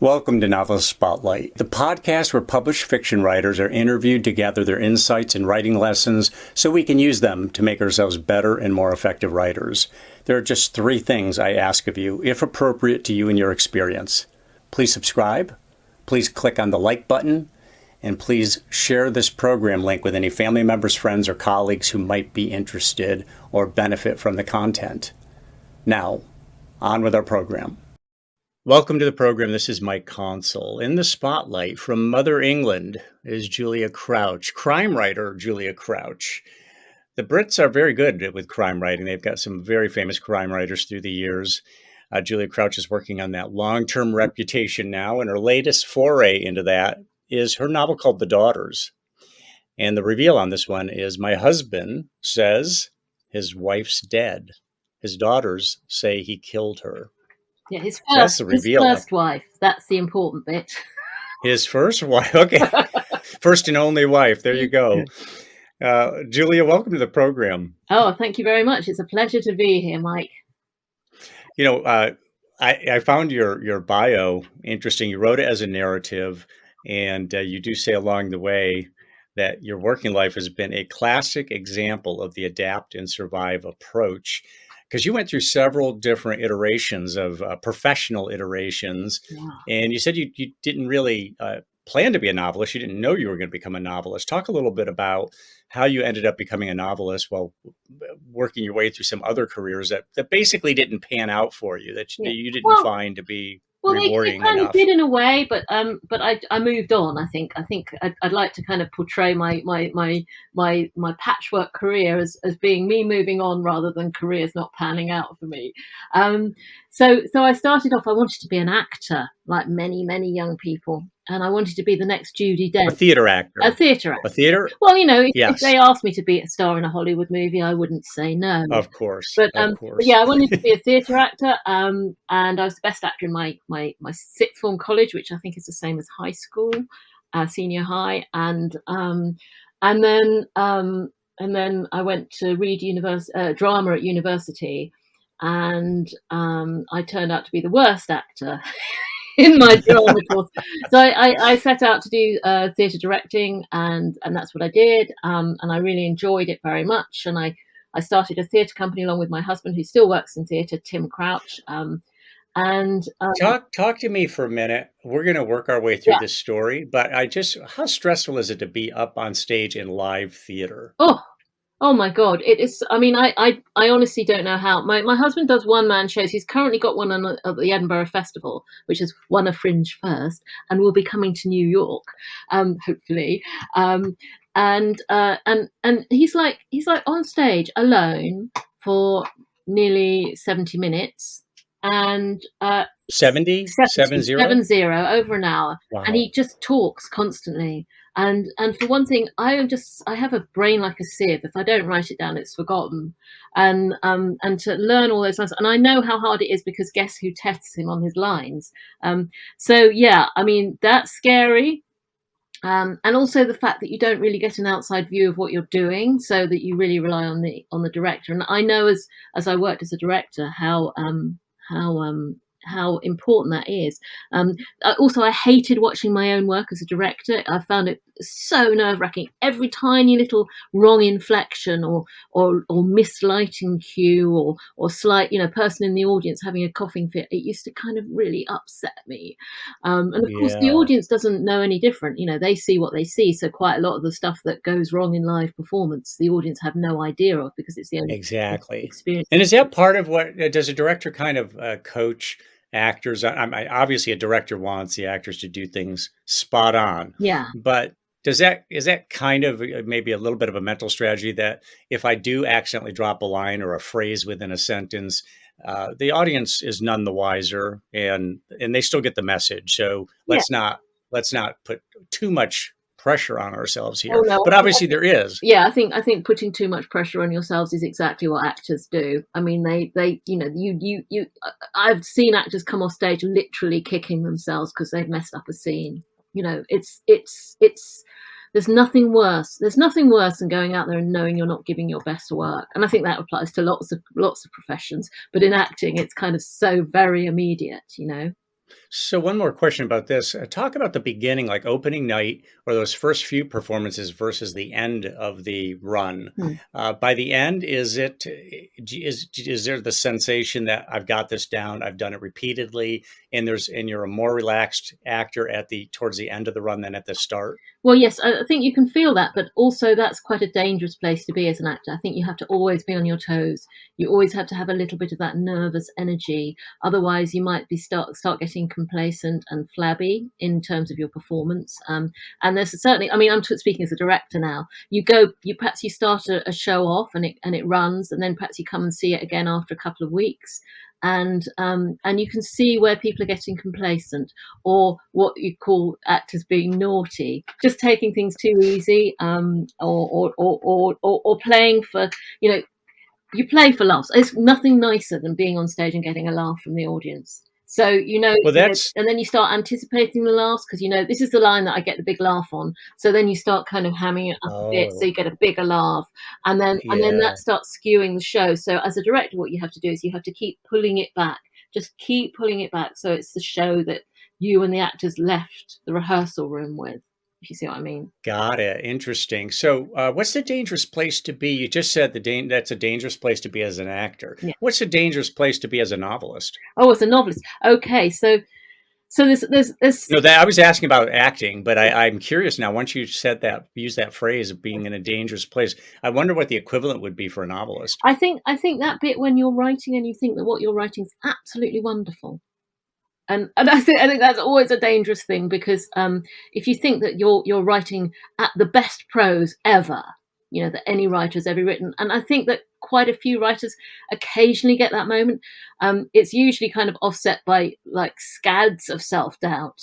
Welcome to Novelist Spotlight, the podcast where published fiction writers are interviewed to gather their insights and writing lessons so we can use them to make ourselves better and more effective writers. There are just 3 things I ask of you, if appropriate to you and your experience. Please subscribe, please click on the like button, and please share this program link with any family members, friends, or colleagues who might be interested or benefit from the content. Now, on with our program. Welcome to the program. This is Mike Consul. In the spotlight from Mother England is Julia Crouch, crime writer Julia Crouch. The Brits are very good with crime writing. They've got some very famous crime writers through the years. Julia Crouch is working on that long-term reputation now, and her latest foray into that is her novel called The Daughters. And the reveal on this one is my husband says his wife's dead. His daughters say he killed her. Yeah, his first wife. That's the important bit. His first wife. Okay. First and only wife. There you go. Julia, welcome to the program. Oh, thank you very much. It's a pleasure to be here, Mike. You know, I found your bio interesting. You wrote it as a narrative, and you do say along the way that your working life has been a classic example of the adapt and survive approach. Because you went through several different iterations of professional iterations, and you said you didn't really plan to be a novelist. You didn't know you were going to become a novelist. Talk a little bit about how you ended up becoming a novelist while working your way through some other careers that basically didn't pan out for you, that you didn't find to be rewarding they kind enough. of did in a way, but I moved on. I think I'd like to kind of portray my patchwork career as being me moving on rather than careers not panning out for me. So I started off. I wanted to be an actor, like many young people, and I wanted to be the next Judi Dench. A theater actor. A theater actor. A theater. Well, you know, if they asked me to be a star in a Hollywood movie, I wouldn't say no. Of course. But yeah, I wanted to be a theatre actor, and I was the best actor in my sixth form college, which I think is the same as high school, senior high, and then I went to read drama at university, and I turned out to be the worst actor in my drama course. So I set out to do theatre directing, and that's what I did, and I really enjoyed it very much, and I started a theatre company along with my husband, who still works in theatre, Tim Crouch. Talk to me for a minute. We're going to work our way through this story, but how stressful is it to be up on stage in live theatre? Oh my God. It is. I mean, I honestly don't know how. My husband does one-man shows. He's currently got one at the Edinburgh Festival, which has won a Fringe first and will be coming to New York, hopefully. And he's like on stage alone for nearly 70 minutes, and 70 over an hour. Wow. And he just talks constantly, and for one thing, I have a brain like a sieve. If I don't write it down, it's forgotten. And to learn all those lines, and I know how hard it is, because guess who tests him on his lines. So yeah, I mean, that's scary. And also the fact that you don't really get an outside view of what you're doing, so that you really rely on the director. And I know as I worked as a director how important that is. Also, I hated watching my own work as a director. I found it so nerve-wracking. Every tiny little wrong inflection or mislighting cue or slight, person in the audience having a coughing fit, it used to kind of really upset me. And of course, the audience doesn't know any different. They see what they see. So quite a lot of the stuff that goes wrong in live performance, the audience have no idea of, because it's the only experience. And is that part of what does a director kind of coach actors? Obviously, a director wants the actors to do things spot on. Yeah. But is that kind of maybe a little bit of a mental strategy, that if I do accidentally drop a line or a phrase within a sentence, the audience is none the wiser, and they still get the message. So let's not put too much pressure on ourselves here. No, but obviously there is. Yeah, I think putting too much pressure on yourselves is exactly what actors do. I mean, they I've seen actors come off stage literally kicking themselves because they've messed up a scene. It's there's nothing worse than going out there and knowing you're not giving your best work. And I think that applies to lots of professions, but in acting it's kind of so very immediate. So one more question about this. Talk about the beginning, like opening night or those first few performances versus the end of the run. Hmm. By the end, is there the sensation that I've got this down, I've done it repeatedly, and you're a more relaxed actor at the towards the end of the run than at the start? Well, yes, I think you can feel that, but also that's quite a dangerous place to be as an actor. I think you have to always be on your toes. You always have to have a little bit of that nervous energy. Otherwise, you might be start getting complacent and flabby in terms of your performance. And there's certainly, I mean, I'm speaking as a director now. Perhaps you start a show off and it runs, and then perhaps you come and see it again after a couple of weeks, and you can see where people are getting complacent, or what you call actors being naughty, just taking things too easy, or playing for, you know, you play for laughs. It's nothing nicer than being on stage and getting a laugh from the audience. So, Well, that's and then you start anticipating the laughs, because this is the line that I get the big laugh on. So then you start kind of hamming it up a bit, so oh you get a bigger laugh, and then that yeah. starts skewing the show. So as a director, what you have to do is you have to keep pulling it back, just keep pulling it back, so it's the show that you and the actors left the rehearsal room with. If you see what I mean. Got it. Interesting. So, what's the dangerous place to be? You just said that's a dangerous place to be as an actor. Yeah. What's a dangerous place to be as a novelist? Oh, as a novelist. Okay, so there's No, that I was asking about acting, but I'm curious now. Once you said that, use that phrase of being in a dangerous place, I wonder what the equivalent would be for a novelist. I think that bit when you're writing and you think that what you're writing is absolutely wonderful. And I think that's always a dangerous thing, because if you think that you're writing at the best prose ever, that any writer has ever written, and I think that quite a few writers occasionally get that moment. It's usually kind of offset by like scads of self doubt,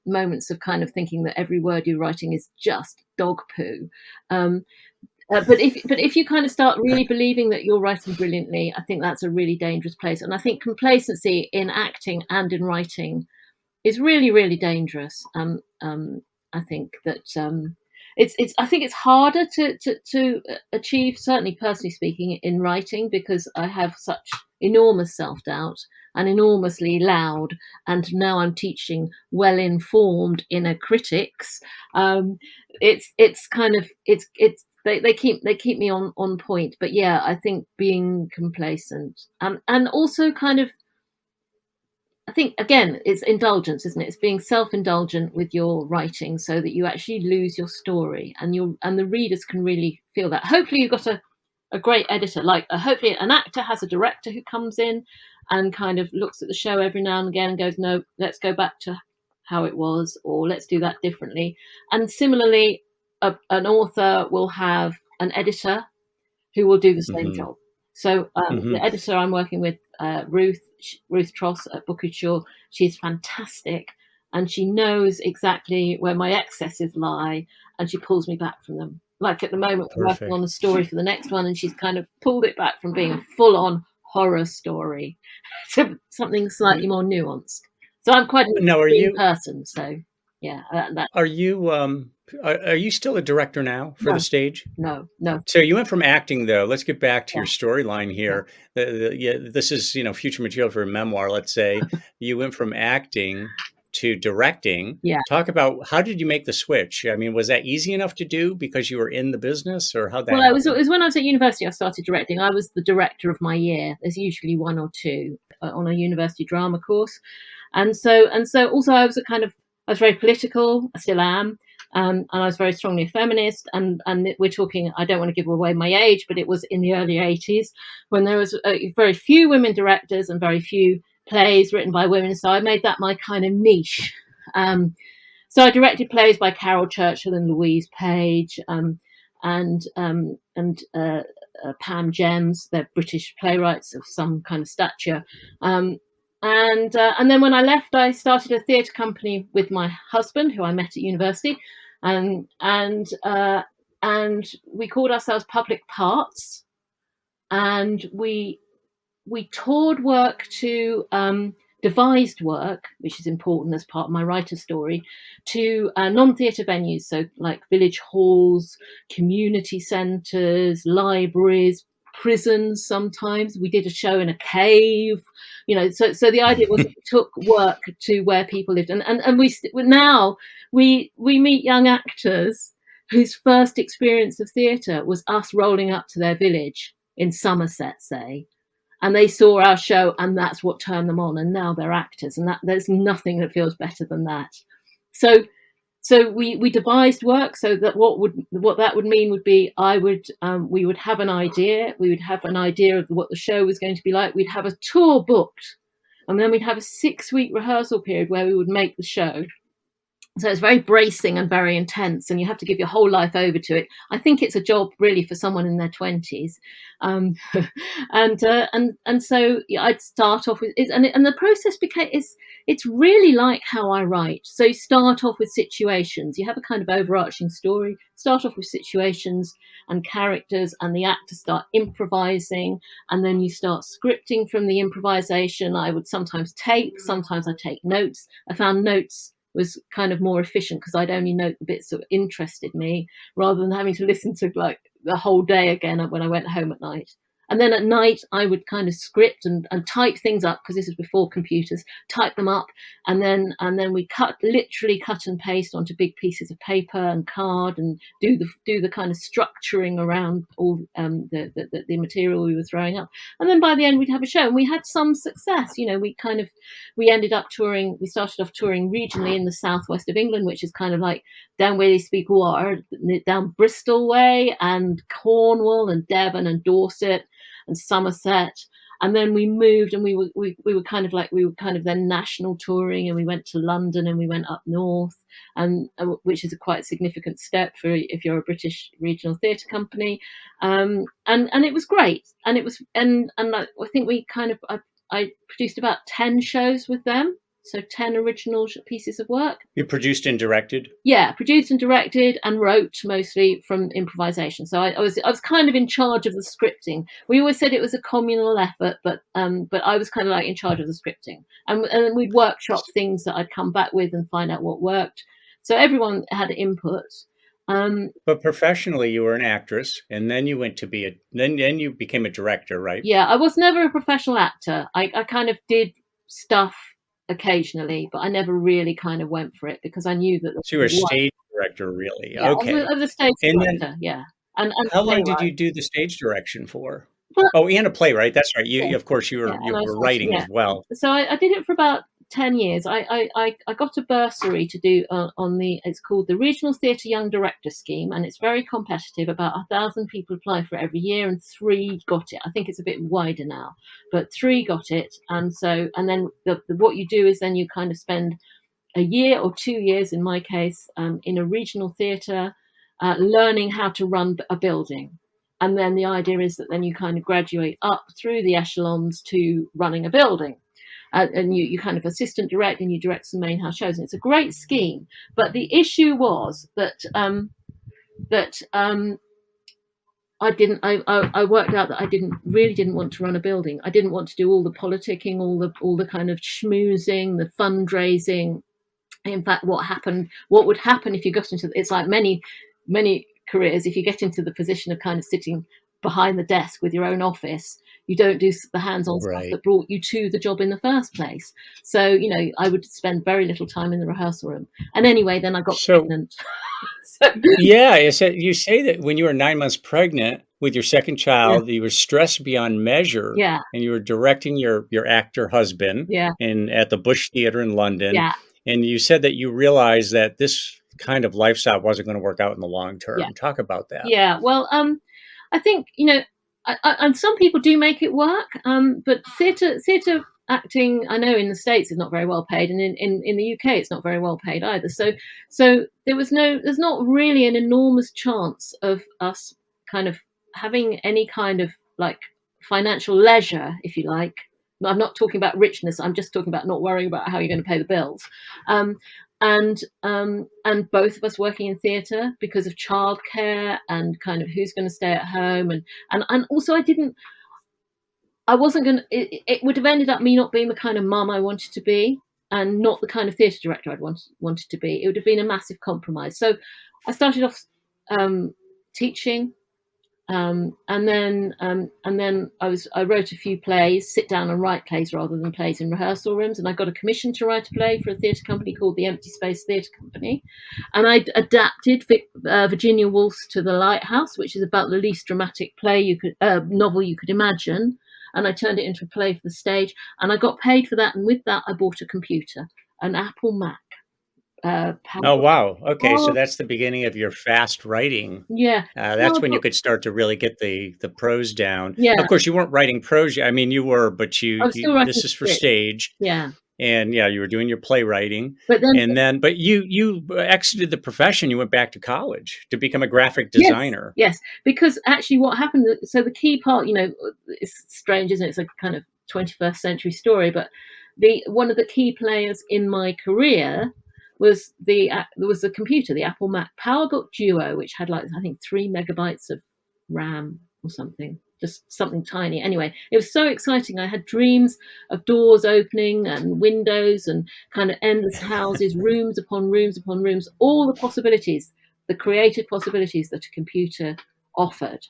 moments of kind of thinking that every word you're writing is just dog poo. Um, but if you kind of start really believing that you're writing brilliantly, I think that's a really dangerous place. And I think complacency in acting and in writing is really, really dangerous. I think that I think it's harder to achieve, certainly personally speaking, in writing, because I have such enormous self doubt and enormously loud, and now I'm teaching well informed inner critics. It's kind of it's they keep me on point. But yeah, I think being complacent, and also kind of, I think again, it's indulgence, isn't it? It's being self-indulgent with your writing, so that you actually lose your story, and the readers can really feel that. Hopefully, you've got a great editor. Like hopefully, an actor has a director who comes in and kind of looks at the show every now and again and goes, "No, let's go back to how it was," or "Let's do that differently." And similarly, an author will have an editor who will do the same Hmm. job. So the Hmm. editor I'm working with, Ruth Tross at Bookage's, she's fantastic, and she knows exactly where my excesses lie, and she pulls me back from them. Like at the moment, we're working on Perfect. the story for the next one, and she's kind of pulled it back from being a full-on horror story to something slightly more nuanced. So I'm quite an Now, extreme person. So yeah, that are you, are you still a director now for the no, stage? no, So you went from acting, though. Let's get back to yeah, your storyline yeah, here. Yeah, this is, future material for a memoir. Let's say you went from acting to directing. yeah. Talk about how did you make the switch? I mean, was that easy enough to do because you were in the business, or how'd that Well, it happen? was when I was at university I started directing. I was the director of my year. There's usually one or two on a university drama course, and so also I was very political. I still am, and I was very strongly a feminist. And we're talking. I don't want to give away my age, but it was in the early '80s when there was very few women directors and very few plays written by women. So I made that my kind of niche. Um, so I directed plays by Carol Churchill and Louise Page, and Pam Gems. They're British playwrights of some kind of stature. Um, and then when I left, I started a theatre company with my husband, who I met at university, and and uh, and we called ourselves Public Parts, and we toured work to devised work, which is important as part of my writer story, to non-theatre venues, so like village halls, community centres, libraries, prisons sometimes. We did a show in a cave, so the idea was it took work to where people lived. And now we meet young actors whose first experience of theatre was us rolling up to their village in Somerset, say, and they saw our show and that's what turned them on, and now they're actors, and that there's nothing that feels better than that. So we devised work so that what that would mean would be we would have an idea. We would have an idea of what the show was going to be like. We'd have a tour booked, and then we'd have a 6-week rehearsal period where we would make the show. So it's very bracing and very intense, and you have to give your whole life over to it. I think it's a job really for someone in their 20s, and so I'd start off with it, and the process it's really like how I write. So you start off with situations. You have a kind of overarching story. Start off with situations and characters, and the actors start improvising, and then you start scripting from the improvisation. I would sometimes tape, sometimes I take notes. I found notes was kind of more efficient because I'd only note the bits that interested me rather than having to listen to like the whole day again when I went home at night. And then at night I would kind of script and type things up, because this is before computers, type them up, and then we literally cut and paste onto big pieces of paper and card, and do the kind of structuring around all the material we were throwing up. And then by the end we'd have a show, and we had some success. We ended up touring. We started off touring regionally in the southwest of England, which is kind of like down where they speak water, down Bristol way, and Cornwall and Devon and Dorset and Somerset. And then we moved, and we were kind of then national touring, and we went to London, and we went up north, and which is a quite significant step for if you're a British regional theatre company, and it was great, and it was and I think we kind of I produced about 10 shows with them. So 10 original pieces of work. You produced and directed? Yeah, produced and directed, and wrote mostly from improvisation. So I was kind of in charge of the scripting. We always said it was a communal effort, but I was kind of like in charge of the scripting. And we'd workshop things that I'd come back with and find out what worked. So everyone had input. But professionally, you were an actress, and then you went to then you became a director, right? Yeah, I was never a professional actor. I kind of did stuff occasionally, but I never really kind of went for it because I knew that. So you were a stage director, really? Yeah, okay. I was a stage director, yeah. And how long did you do the stage direction for? And a playwright. That's right. You, of course, you were writing as well. So I did it for about 10 years. I got a bursary to do it's called the Regional Theatre Young Director Scheme, and it's very competitive. About 1,000 people apply for it every year, and 3 got it. I think it's a bit wider now, but 3 got it. And then what you do is then you kind of spend a year or 2 years, in my case, in a regional theatre, learning how to run a building. And then the idea is that then you kind of graduate up through the echelons to running a building. And you kind of assistant direct, and you direct some main house shows. And it's a great scheme. But the issue was that I worked out that I really didn't want to run a building. I didn't want to do all the politicking, all the kind of schmoozing, the fundraising. In fact, what would happen if you got into it's like many careers, if you get into the position of kind of sitting behind the desk with your own office, you don't do the hands-on stuff that brought you to the job in the first place. So I would spend very little time in the rehearsal room. And anyway, then I got pregnant. Yeah, you say that when you were 9 months pregnant with your second child, you were stressed beyond measure. Yeah. And you were directing your actor husband at the Bush Theatre in London. Yeah. And you said that you realized that this kind of lifestyle wasn't going to work out in the long term. Yeah. Talk about that. Yeah. Well, I think, and some people do make it work, but theatre acting, I know in the States is not very well paid, and in the UK it's not very well paid either. So there's not really an enormous chance of us kind of having any kind of like financial leisure, if you like. I'm not talking about richness. I'm just talking about not worrying about how you're going to pay the bills. And both of us working in theatre because of childcare and kind of who's going to stay at home, and also I wasn't going to. It would have ended up me not being the kind of mum I wanted to be, and not the kind of theatre director I'd wanted to be. It would have been a massive compromise. So I started off teaching. And then I wrote a few plays, sit down and write plays rather than plays in rehearsal rooms. And I got a commission to write a play for a theatre company called the Empty Space Theatre Company. And I adapted Virginia Woolf's To the Lighthouse, which is about the least dramatic novel you could imagine. And I turned it into a play for the stage. And I got paid for that. And with that, I bought a computer, an Apple Mac. Oh, wow. Okay, so that's the beginning of your fast writing. Yeah. That's when you could start to really get the prose down. Yeah. Of course, you weren't writing prose. I mean, you were, but I was still writing this is for script. stage. Yeah. And yeah, you were doing your playwriting. But you exited the profession. You went back to college to become a graphic designer. Yes, because actually what happened, so the key part, it's strange, isn't it? It's a kind of 21st century story, but one of the key players in my career was the computer, the Apple Mac PowerBook Duo, which had I think 3 megabytes of RAM or something, just something tiny. Anyway, it was so exciting. I had dreams of doors opening and windows and kind of endless houses, rooms upon rooms upon rooms, all the possibilities, the creative possibilities that a computer offered.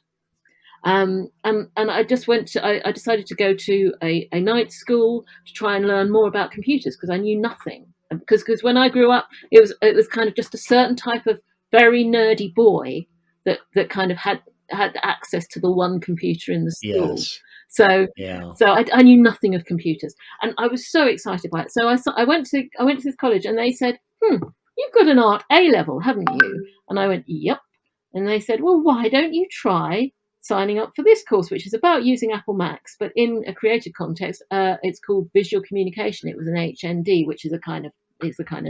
And I just I decided to go to a night school to try and learn more about computers because I knew nothing. Because when I grew up, it was kind of just a certain type of very nerdy boy that kind of had access to the one computer in the school. Yes. So I knew nothing of computers, and I was so excited by it. So I went to this college, and they said, "You've got an art A level, haven't you?" And I went, "Yep." And they said, "Well, why don't you try signing up for this course, which is about using Apple Macs, but in a creative context? It's called Visual Communication." It was an HND, which is a kind of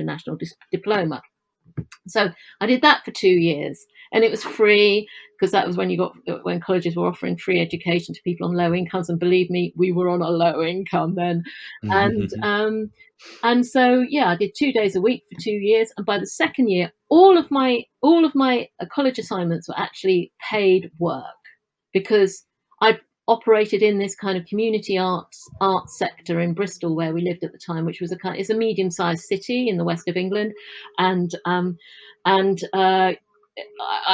national diploma. So I did that for 2 years, and it was free because that was when colleges were offering free education to people on low incomes. And believe me, we were on a low income then. And so I did 2 days a week for 2 years. And by the second year, all of my college assignments were actually paid work because I operated in this kind of community arts sector in Bristol, where we lived at the time, which was it's a medium-sized city in the west of England, and I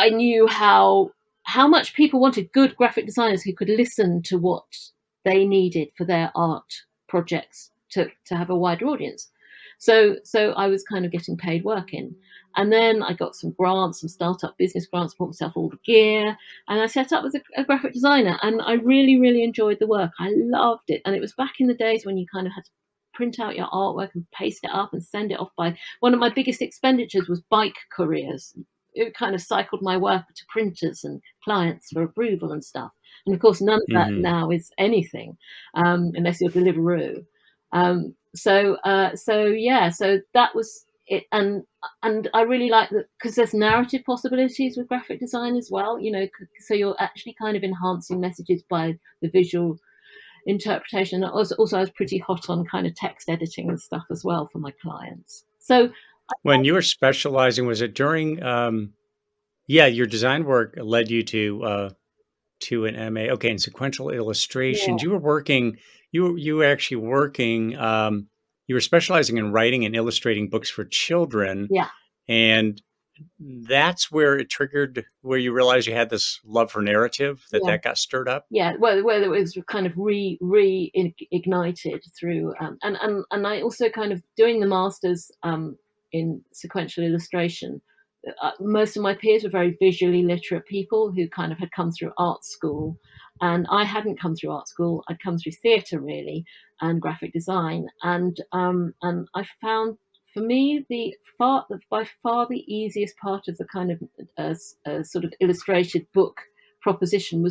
knew how much people wanted good graphic designers who could listen to what they needed for their art projects to have a wider audience. So I was kind of getting paid work in. And then I got some grants, some startup business grants, bought myself all the gear, and I set up as a graphic designer. And I really, really enjoyed the work. I loved it. And it was back in the days when you kind of had to print out your artwork and paste it up and send it off by one of my biggest expenditures was bike couriers. It kind of cycled my work to printers and clients for approval and stuff. And of course, none of that now is anything unless you're Deliveroo. So that was it, and I really like that because there's narrative possibilities with graphic design as well. So you're actually kind of enhancing messages by the visual interpretation. And also I was pretty hot on kind of text editing and stuff as well for my clients. So when you were specializing, was it during? Your design work led you to an MA. Okay, in sequential illustrations, you were working. You were actually working. You were specializing in writing and illustrating books for children. Yeah, and that's where it triggered, where you realized you had this love for narrative that got stirred up. Yeah, well, it was kind of reignited through, and I also kind of doing the masters in sequential illustration. Most of my peers were very visually literate people who kind of had come through art school, and I hadn't come through art school. I'd come through theatre really and graphic design, and I found for me by far the easiest part of the kind of sort of illustrated book proposition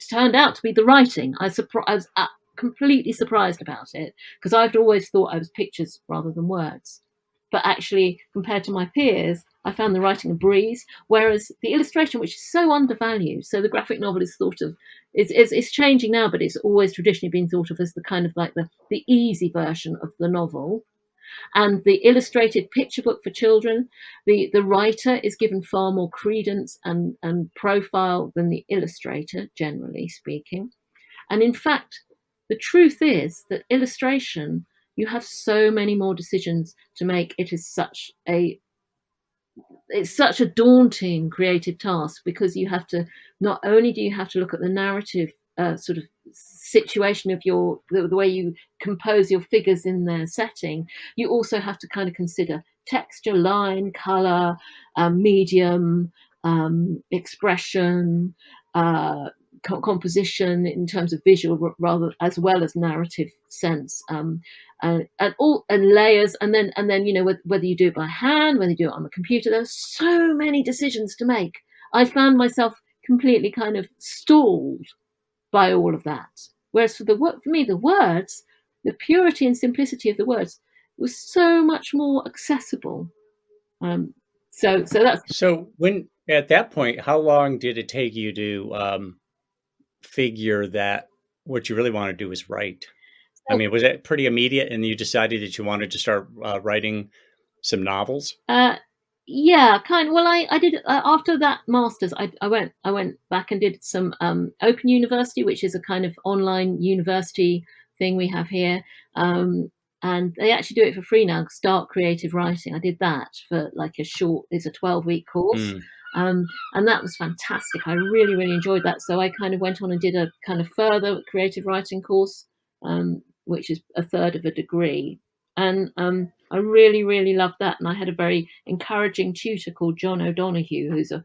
turned out to be the writing. I was completely surprised about it because I've always thought I was pictures rather than words. But actually, compared to my peers, I found the writing a breeze, whereas the illustration, which is so undervalued, so the graphic novel is thought of, it's changing now, but it's always traditionally been thought of as the kind of like the easy version of the novel. And the illustrated picture book for children, the writer is given far more credence and profile than the illustrator, generally speaking. And in fact, the truth is that illustration, you have so many more decisions to make. It is such a it's such a daunting creative task, because you have to, not only do you have to look at the narrative sort of situation of the way you compose your figures in their setting, you also have to kind of consider texture, line, color, medium, expression, composition in terms of visual, rather, as well as narrative sense, and layers, and then whether you do it by hand, whether you do it on the computer. There's so many decisions to make. I found myself completely kind of stalled by all of that. Whereas for me, the words, the purity and simplicity of the words was so much more accessible. So that's So when at that point, how long did it take you to figure that what you really want to do is write? I so, mean, was it pretty immediate, and you decided that you wanted to start writing some novels? yeah, kind of. Well, I did after that masters. I went back and did some Open University, which is a kind of online university thing we have here, and they actually do it for free now. Start creative writing. I did that for like a short. It's a 12-week course, Mm. and that was fantastic. I really enjoyed that. So I kind of went on and did a kind of further creative writing course, which is a third of a degree, and I really loved that, and I had a very encouraging tutor called John O'Donoghue, who's an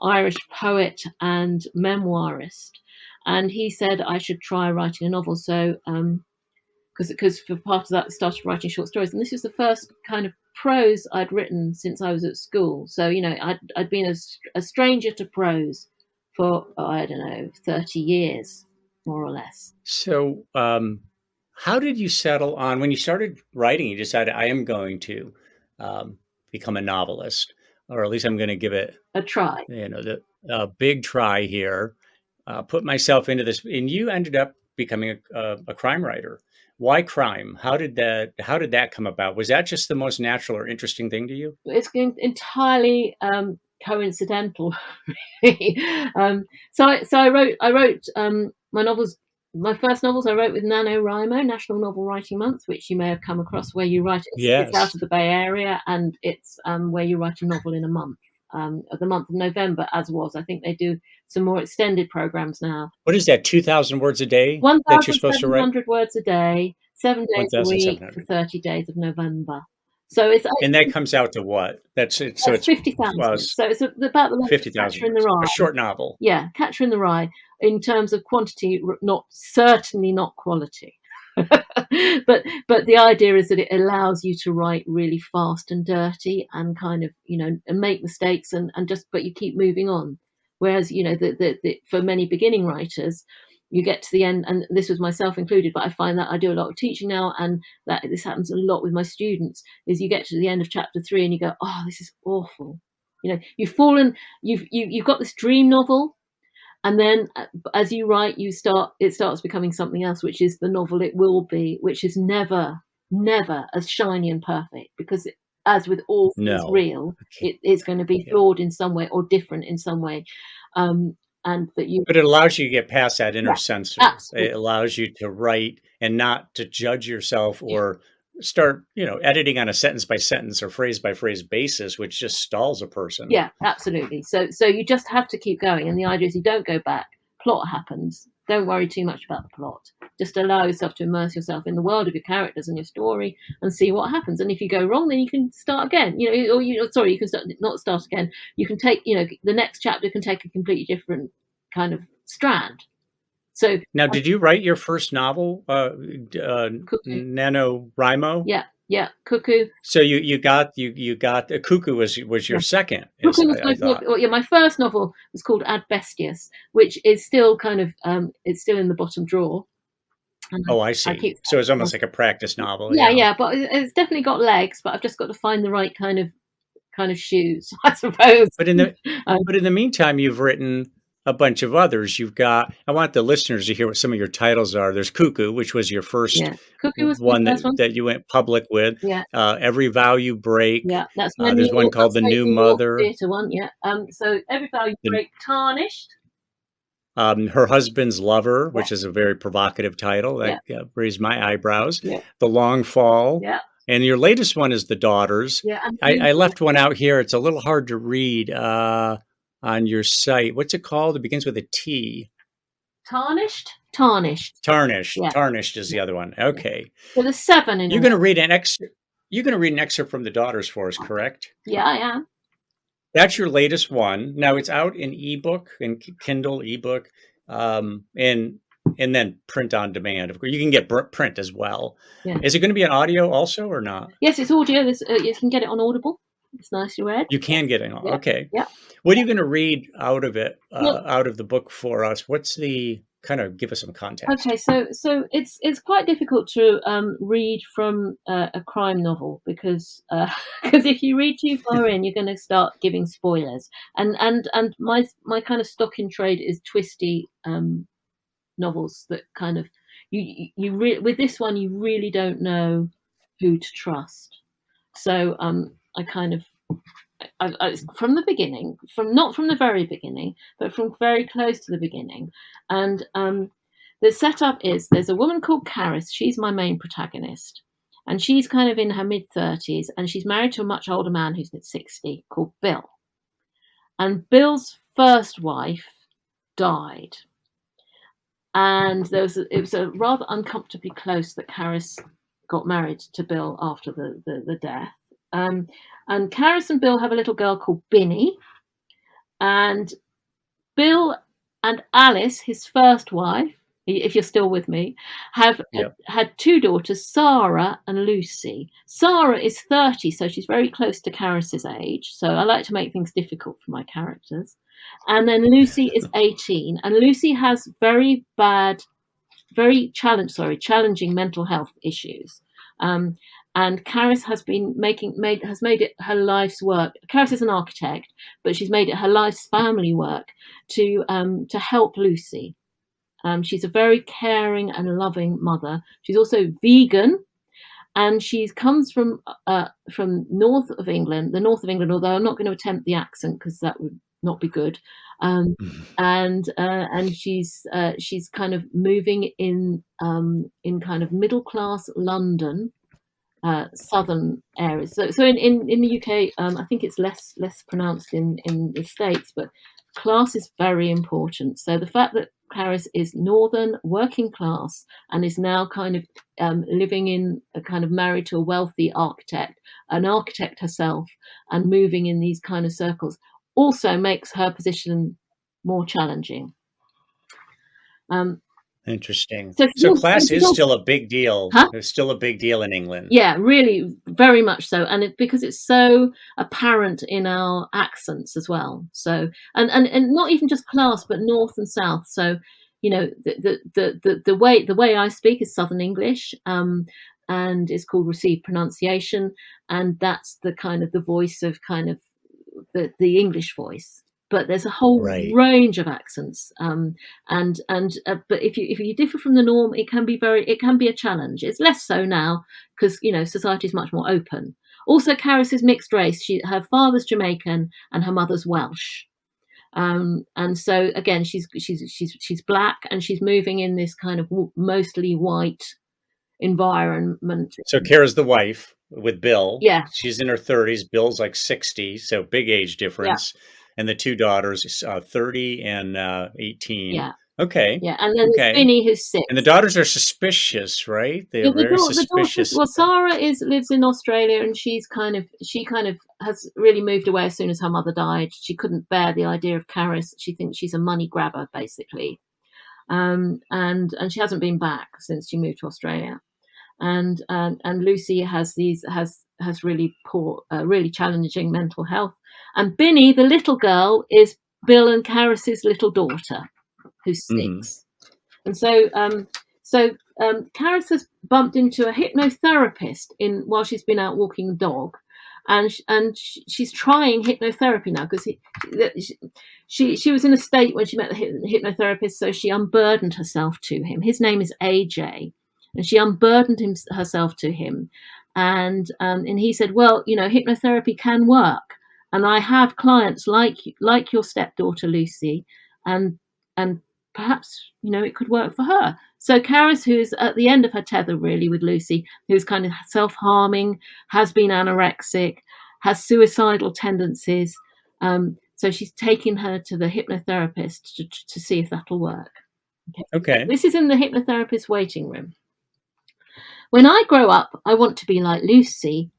Irish poet and memoirist, and he said I should try writing a novel. So because for part of that I started writing short stories, and this was the first kind of prose I'd written since I was at school. So I'd been a stranger to prose for I don't know 30 years, more or less. So, how did you settle on when you started writing? You decided I am going to become a novelist, or at least I'm going to give it, A try. the big try here. Put myself into this, and you ended up becoming a crime writer. Why crime? How did that come about? Was that just the most natural or interesting thing to you? It's entirely coincidental. So I wrote my novels. My first novels I wrote with NaNoWriMo, National Novel Writing Month, which you may have come across, where you write. It's out Yes. of the Bay Area, and it's where you write a novel in a month. Of the month of November, as was. I think they do some more extended programs now. What is that? 2,000 words a day that you're supposed to write? 1,700 words a day, 7 days a week for 1,700. 30 days of November. So it's And that comes out to what? That's it. So it's 50,000. So it's about the length of 50,000 Catcher in the words. Rye. A short novel. Yeah, Catcher in the Rye. In terms of quantity, certainly not quality. but the idea is that it allows you to write really fast and dirty, and kind of and make mistakes, and just, but you keep moving on. Whereas for many beginning writers, you get to the end, and this was myself included, but I find that I do a lot of teaching now, and that this happens a lot with my students, is you get to the end of chapter 3 and you go, oh, this is awful. You've got this dream novel, and then as you write, it starts becoming something else, which is the novel it will be, which is never as shiny and perfect, because as with all things No. real, Okay. it's going to be flawed in some way, or different in some way, and that you But it allows you to get past that inner yeah, censor. absolutely. It allows you to write and not to judge yourself or start, editing on a sentence by sentence or phrase by phrase basis, which just stalls a person. Yeah, absolutely. So you just have to keep going, and the idea is you don't go back. Plot happens. Don't worry too much about the plot. Just allow yourself to immerse yourself in the world of your characters and your story, and see what happens. And if you go wrong, then you can start again. You can not start again. You can take, the next chapter can take a completely different kind of strand. So Now, did you write your first novel, Cuckoo. NaNoWriMo? Yeah, Cuckoo. So you got Cuckoo was your Yeah. second, Cuckoo was I thought. my first novel was called Ad Bestias, which is still kind of it's still in the bottom drawer. And Oh, I I see. keep So it's almost like a practice novel. yeah, but it's definitely got legs. But I've just got to find the right kind of shoes, I suppose. But in the Um, but in the meantime, you've written a bunch of others. You've got. I want the listeners to hear what some of your titles are. There's Cuckoo, which was your first yeah, Cuckoo was my one first one. that you went public with. Yeah, Every Vow You Break. yeah, that's my There's New one York, called The upstate New New York Mother. theatre one. Yeah. So Every Vow You Break, Tarnished. Her Husband's Lover, Yeah. which is a very provocative title that raised my eyebrows. Yeah. The Long Fall. Yeah. And your latest one is The Daughters. Yeah, and I left one out here. It's a little hard to read on your site. What's it called? It begins with a T. Tarnished. Tarnished. Yeah. Tarnished is the other one. Okay. So there's 7 in You're all. going to read an excerpt. You're going to read an excerpt from The Daughters for us, correct? Yeah, I am. That's your latest one. Now it's out in ebook and Kindle ebook, and then print on demand. Of course, you can get print as well. Yeah. Is it going to be an audio also or not? Yes, it's audio. You can get it on Audible. It's nicely read. You can get it on. Yeah. Okay. Yeah. What are you going to read out of it, Well, out of the book for us? What's the kind of give us some context? Okay, so it's quite difficult to read from a crime novel because if you read too far in, you're going to start giving spoilers. And my kind of stock in trade is twisty novels that kind of with this one you really don't know who to trust. So I kind of from the beginning, not from the very beginning, but from very close to the beginning, and the setup is there's a woman called Caris. She's my main protagonist, and she's kind of in her mid-30s, and she's married to a much older man who's 60, called Bill. And Bill's first wife died, and it was a rather uncomfortably close that Caris got married to Bill after the death. And Caris and Bill have a little girl called Binny, and Bill and Alice, his first wife, if you're still with me, have had 2 daughters, Sarah and Lucy. Sarah is 30, so she's very close to Caris's age. So I like to make things difficult for my characters. And then Lucy is 18, and Lucy has very challenging mental health issues. And Caris has made it her life's work. Caris is an architect, but she's made it her life's family work to help Lucy. She's a very caring and loving mother. She's also vegan, and she comes from north of England, although I'm not going to attempt the accent because that would not be good. And she's kind of moving in kind of middle class London. Southern areas. So in the UK, I think it's less pronounced in the States, but class is very important. So the fact that Caris is northern working class and is now kind of living in a kind of married to a wealthy architect, an architect herself, and moving in these kind of circles also makes her position more challenging. Interesting. So class is still a big deal. Huh? It's still a big deal in England. Yeah, really, very much so, and because it's so apparent in our accents as well. So, and not even just class, but north and south. So, you know, the way I speak is Southern English, and it's called received pronunciation, and that's the kind of the voice of kind of the English voice. But there's a whole range of accents, but if you differ from the norm, it can be a challenge. It's less so now because society is much more open. Also, Caris is mixed race. Her father's Jamaican and her mother's Welsh, and so again, she's black and she's moving in this kind of mostly white environment. So Kara's the wife with Bill. Yeah, she's in her 30s. Bill's like 60, so big age difference. Yeah. And the 2 daughters, 30 and 18. Yeah. Okay. Yeah, and then Binny, who's 6. And the daughters are suspicious, right? They're very suspicious. Well, Sarah lives in Australia, and she kind of has really moved away as soon as her mother died. She couldn't bear the idea of Caris. She thinks she's a money grabber, basically, and she hasn't been back since she moved to Australia. And Lucy has really poor, really challenging mental health. And Binny, the little girl, is Bill and Caris's little daughter, who's 6. Mm-hmm. And so Caris has bumped into a hypnotherapist while she's been out walking the dog, and she's trying hypnotherapy now because she was in a state when she met the hypnotherapist, so she unburdened herself to him. His name is AJ. And she unburdened herself to him, and he said, "Well, hypnotherapy can work, and I have clients like your stepdaughter Lucy, and perhaps, it could work for her. So Caris, who's at the end of her tether really with Lucy, who's kind of self-harming, has been anorexic, has suicidal tendencies. So she's taking her to the hypnotherapist to see if that'll work. Okay. This is in the hypnotherapist waiting room. When I grow up, I want to be like Lucy.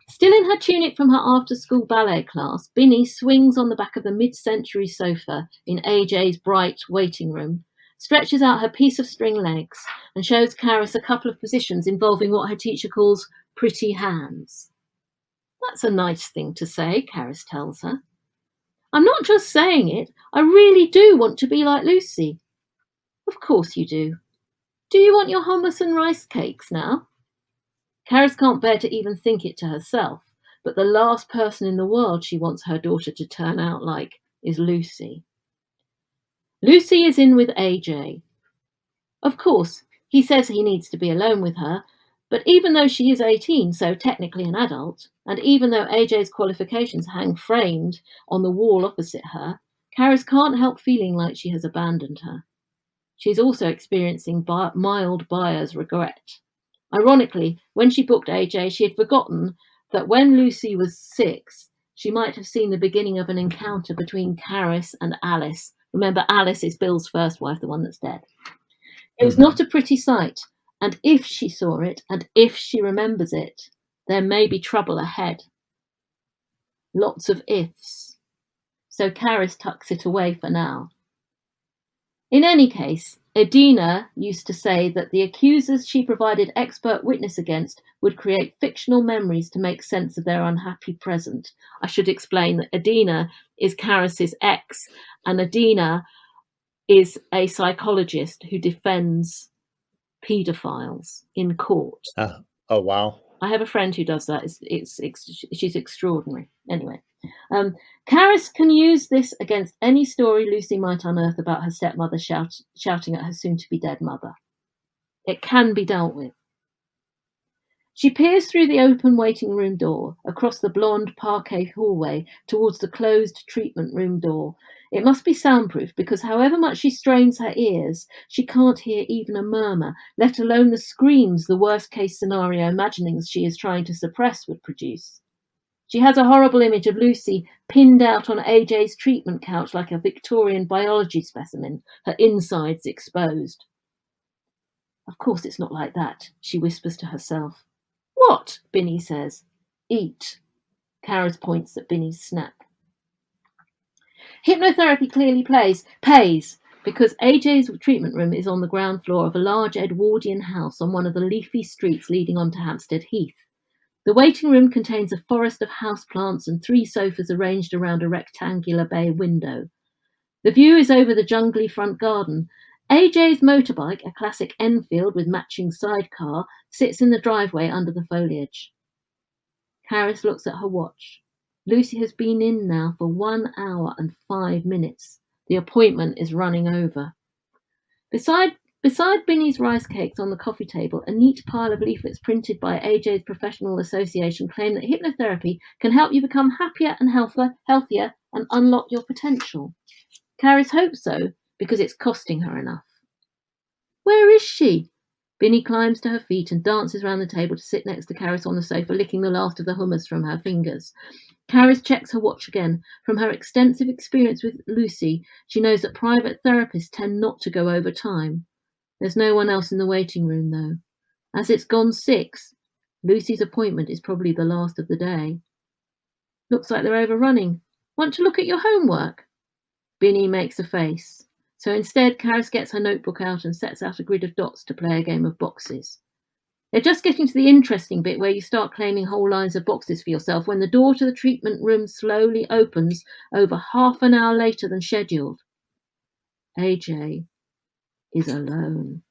Still in her tunic from her after-school ballet class, Binny swings on the back of the mid-century sofa in AJ's bright waiting room, stretches out her piece of string legs, and shows Caris a couple of positions involving what her teacher calls pretty hands. That's a nice thing to say, Caris tells her. I'm not just saying it, I really do want to be like Lucy. Of course you do. Do you want your hummus and rice cakes now? Caris can't bear to even think it to herself, but the last person in the world she wants her daughter to turn out like is Lucy. Lucy is in with AJ. Of course, he says he needs to be alone with her, but even though she is 18, so technically an adult, and even though AJ's qualifications hang framed on the wall opposite her, Caris can't help feeling like she has abandoned her. She's also experiencing mild buyer's regret. Ironically, when she booked AJ, she had forgotten that when Lucy was 6, she might have seen the beginning of an encounter between Caris and Alice. Remember, Alice is Bill's first wife, the one that's dead. It was not a pretty sight, and if she saw it, and if she remembers it, there may be trouble ahead. Lots of ifs. So Caris tucks it away for now. In any case, Edina used to say that the accusers she provided expert witness against would create fictional memories to make sense of their unhappy present. I should explain that Edina is Caris's ex, and Edina is a psychologist who defends paedophiles in court. Oh, wow. I have a friend who does that. She's extraordinary. Anyway. Caris can use this against any story Lucy might unearth about her stepmother shouting at her soon-to-be-dead mother. It can be dealt with. She peers through the open waiting room door, across the blonde parquet hallway, towards the closed treatment room door. It must be soundproof because however much she strains her ears, she can't hear even a murmur, let alone the screams the worst-case scenario imaginings she is trying to suppress would produce. She has a horrible image of Lucy pinned out on AJ's treatment couch like a Victorian biology specimen, her insides exposed. Of course it's not like that, she whispers to herself. What? Binny says. Eat. Caris points at Binny's snack. Hypnotherapy clearly pays, because AJ's treatment room is on the ground floor of a large Edwardian house on one of the leafy streets leading onto Hampstead Heath. The waiting room contains a forest of houseplants and 3 sofas arranged around a rectangular bay window. The view is over the jungly front garden. AJ's motorbike, a classic Enfield with matching sidecar, sits in the driveway under the foliage. Caris looks at her watch. Lucy has been in now for 1 hour and 5 minutes. The appointment is running over. Beside Binny's rice cakes on the coffee table, a neat pile of leaflets printed by AJ's professional association claim that hypnotherapy can help you become happier and healthier and unlock your potential. Caris hopes so, because it's costing her enough. Where is she? Binny climbs to her feet and dances round the table to sit next to Caris on the sofa, licking the last of the hummus from her fingers. Caris checks her watch again. From her extensive experience with Lucy, she knows that private therapists tend not to go over time. There's no one else in the waiting room, though. As it's gone 6, Lucy's appointment is probably the last of the day. Looks like they're overrunning. Want to look at your homework? Binny makes a face. So instead, Caris gets her notebook out and sets out a grid of dots to play a game of boxes. They're just getting to the interesting bit where you start claiming whole lines of boxes for yourself when the door to the treatment room slowly opens over half an hour later than scheduled. AJ is alone.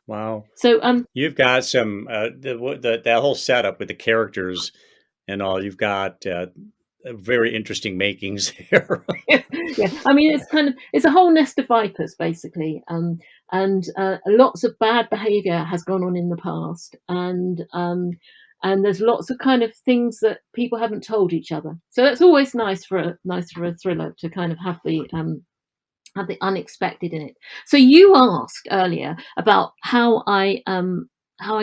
Wow. So you've got some that whole setup with the characters and all. You've got very interesting makings here. Yeah, I mean it's a whole nest of vipers basically, and lots of bad behaviour has gone on in the past, and and there's lots of kind of things that people haven't told each other. So that's always nice for a thriller to kind of have the unexpected in it. So you asked earlier about how I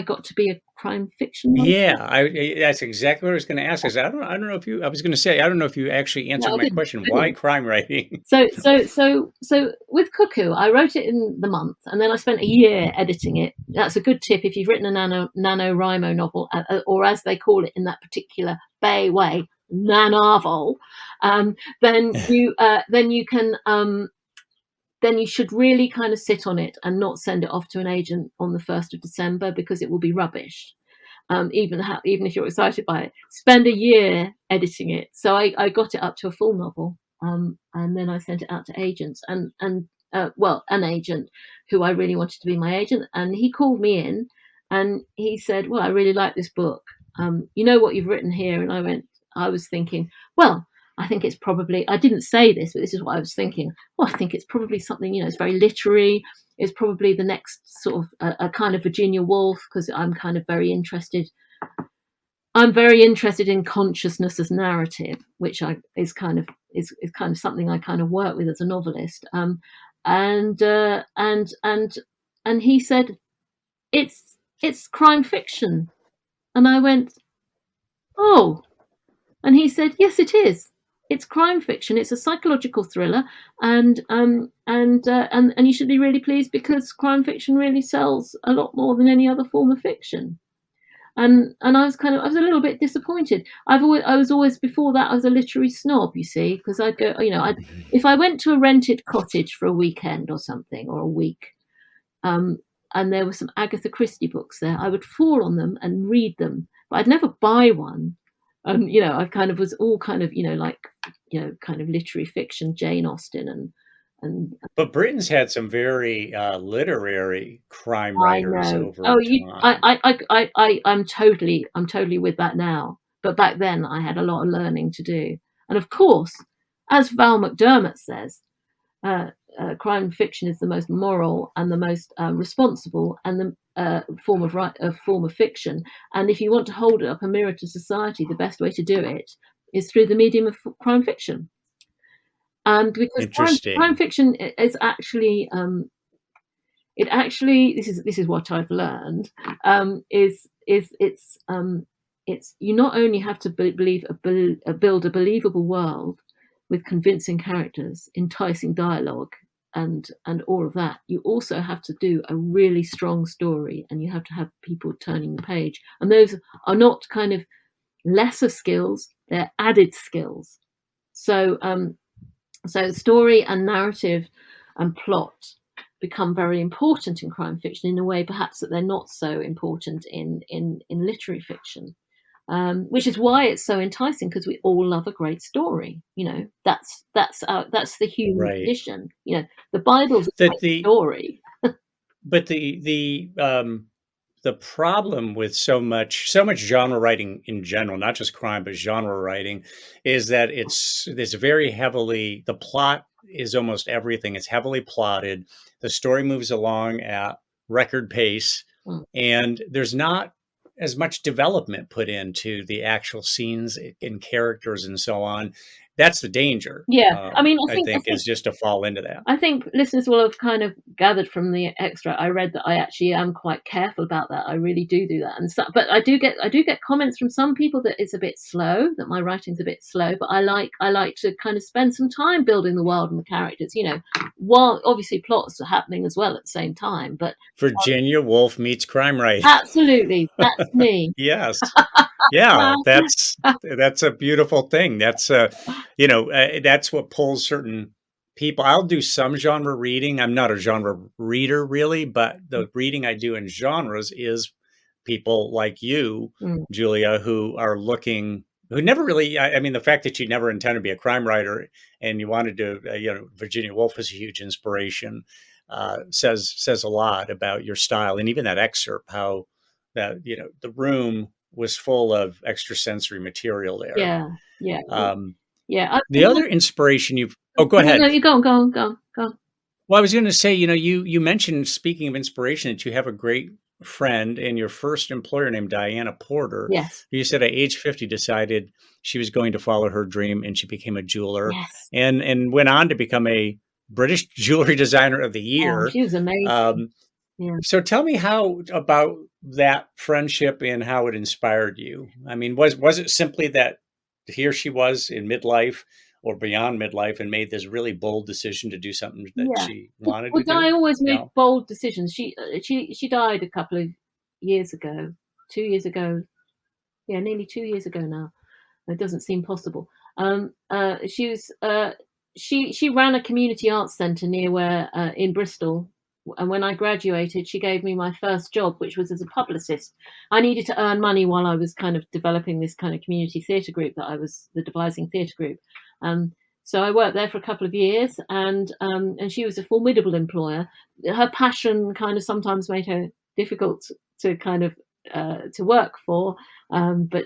got to be a crime fiction writer. Yeah, that's exactly what I was going to ask. I don't know if you. I was going to say I don't know if you actually No, answered I my didn't. question. Why crime writing? So with Cuckoo, I wrote it in the month, and then I spent a year editing it. That's a good tip if you've written a NaNoWriMo novel, or as they call it in that particular Bay way, nanovel. Then you can. Then you should really kind of sit on it and not send it off to an agent on the 1st of December, because it will be rubbish. Even if you're excited by it, spend a year editing it. So I got it up to a full novel, and then I sent it out to agents, and an agent who I really wanted to be my agent, and he called me in, and he said, "Well, I really like this book. You know what you've written here?" And I was thinking, well, I think it's probably, I didn't say this, but this is what I was thinking. Well, I think it's probably something, it's very literary. It's probably the next sort of a kind of Virginia Woolf, because I'm kind of very interested. I'm very interested in consciousness as narrative, which is kind of something I kind of work with as a novelist. And he said, it's crime fiction, and I went, oh, and he said, yes, it is. It's crime fiction. It's a psychological thriller, and you should be really pleased, because crime fiction really sells a lot more than any other form of fiction. And I was a little bit disappointed. I was always, before that, I was a literary snob, you see, because I'd go, if I went to a rented cottage for a weekend or something, or a week, and there were some Agatha Christie books there, I would fall on them and read them, but I'd never buy one. I kind of was all kind of, kind of literary fiction, Jane Austen But Britain's had some very literary crime I writers know. over Oh, time. I'm totally with that now. But back then I had a lot of learning to do. And of course, as Val McDermott says, crime fiction is the most moral and the most responsible and the form of fiction. And if you want to hold up a mirror to society, the best way to do it is through the medium of crime fiction. And because crime Interesting. fiction is actually, this is what I've learned, is it's you not only have to build a believable world with convincing characters, enticing dialogue, and all of that. You also have to do a really strong story, and you have to have people turning the page. And those are not kind of lesser skills; they're added skills. So story and narrative and plot become very important in crime fiction in a way perhaps that they're not so important in literary fiction. Which is why it's so enticing, because we all love a great story. That's the human Right. condition. The Bible's a That great story. But the problem with so much genre writing in general, not just crime, but genre writing, is that it's very heavily, the plot is almost everything. It's heavily plotted. The story moves along at record pace, and there's not as much development put into the actual scenes and characters and so on. That's the danger. Yeah, I mean, I think is just to fall into that. I think listeners will have kind of gathered from the extra I read that I actually am quite careful about that. I really do that, but I do get comments from some people that it's a bit slow, that my writing's a bit slow. But I like to kind of spend some time building the world and the characters. While obviously plots are happening as well at the same time. But Virginia Woolf meets crime writing. Absolutely, that's me. Yes. Yeah, that's a beautiful thing. That's that's what pulls certain people. I'll do some genre reading. I'm not a genre reader really, but the reading I do in genres is people like you, Julia, who are looking, who never really, I mean, the fact that you never intended to be a crime writer and you wanted to, Virginia Woolf is a huge inspiration, says a lot about your style. And even that excerpt, how that, the room was full of extrasensory material there. Yeah. The other inspiration go ahead. No, you go on. Well, I was going to say, you mentioned, speaking of inspiration, that you have a great friend and your first employer named Dianna Porter, Yes. who you said at age 50 decided she was going to follow her dream, and she became a jeweler Yes. and went on to become a British Jewelry Designer of the Oh, Year. she was amazing. Um, Yeah. so tell me how about that friendship and how it inspired you. I mean, was it simply that here she was in midlife or beyond midlife and made this really bold decision to do something that Yeah. she wanted Well, to Di do? always You made know? bold decisions. She died a couple of years ago, 2 years ago. Yeah, nearly 2 years ago now. It doesn't seem possible. She was she ran a community arts centre near where in Bristol. And when I graduated, she gave me my first job, which was as a publicist. I needed to earn money while I was kind of developing this kind of community theatre group that I was the devising theatre group. Um, so I worked there for a couple of years, and she was a formidable employer. Her passion kind of sometimes made her difficult to kind of to work for, but